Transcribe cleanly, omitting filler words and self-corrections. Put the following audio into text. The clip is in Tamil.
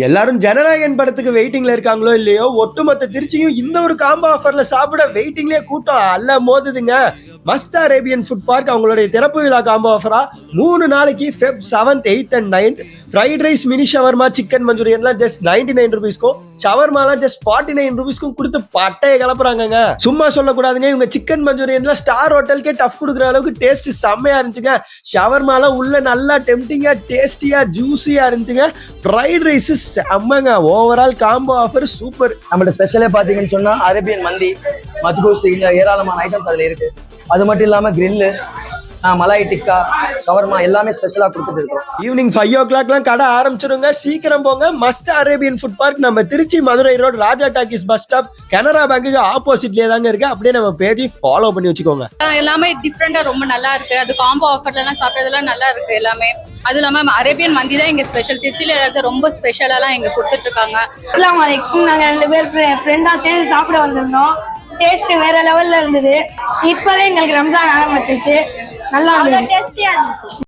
எல்லாரும் ஜனநாயகன் படத்துக்கு வெயிட்டிங்ல இருக்காங்களோ இல்லையோ, ஒட்டுமொத்த திருச்சியும் இந்த ஒரு காம்போ ஆஃபர்ல சாப்பிட வெயிட்டிங்லயே கூட்டம் அல்ல மோதுதுங்க. மஸ்ட் அரேபியன் ஃபுட் பார்க் அவங்களுடைய திறப்பு விழா காம்போ ஆஃபரா 3 நாளைக்கு Feb 7th, 8th and 9th fried rice, mini shawarma, chicken மஞ்சூரியன்லாம் ஜஸ்ட் 99 ரூபீஸ்க்கும், ஷவர்மாலாம் ஜஸ்ட் 49 ரூபீஸ்க்கும் கொடுத்து பட்டைய கிளப்புறாங்க. சும்மா சொல்லக்கூடாதுங்க, இவங்க சிக்கன் மஞ்சூரியன்ல ஸ்டார் ஹோட்டலுக்கே டஃப் கொடுக்குற அளவுக்கு டேஸ்ட் செம்மையா இருந்துச்சுங்க. ஷவர்மாலாம் உள்ள நல்லா டெம்டிங்கா, டேஸ்டியா, ஜூசியா இருந்துச்சுங்க. ஃப்ரைட் ரைஸ் செம்மங்க. Overall combo offer super. நம்மளோட ஸ்பெஷலே பாத்தீங்கன்னு சொன்னா அரேபியன் மந்தி, மத்கூஸ், இங்க ஏராளமான ஐட்டம்ஸ் அதுல இருக்கு. அது மட்டும் இல்லாம கிரில்லு, மலாய் டிக்கா, ஷவர்மா எல்லாமே ஸ்பெஷலா கொடுத்துட்டு இருக்கோம். ஈவினிங் 5 o'clockலாம் கடை ஆரம்பிச்சிருங்க. சீக்கிரம் போங்க. மஸ்ட் அரேபியன் ஃபுட் பார்க் நம்ம திருச்சி மதுரை ரோட் ராஜா டாக்கிஸ் பஸ் ஸ்டாப், கனரா பேங்குக்கு ஆப்போசிட்லயே தாங்க இருக்கு. அப்படியே நம்ம பேஜை ஃபாலோ பண்ணி வச்சுக்கோங்க. எல்லாமே டிஃப்ரெண்டா ரொம்ப நல்லா இருக்கு. அது காம்போ ஆஃபர்ல எல்லாம் சாப்பிட்டதெல்லாம் நல்லா இருக்கு எல்லாமே. அது இல்லாம அரேபியன் மந்தி தான் இங்க ஸ்பெஷல். திருச்சியில எல்லாத்தையும் ரொம்ப ஸ்பெஷலா இங்க கொடுத்துட்டு இருக்காங்க. நாங்க 2 பேர் ஃப்ரெண்டா சேர்ந்து சாப்பிட வந்திருந்தோம். டேஸ்ட் வேற லெவல்ல இருந்தது. இப்பவே எங்களுக்கு ரம்ஜான் ஆரம்பிச்சிருச்சு. நல்லா டேஸ்டியா இருந்துச்சு.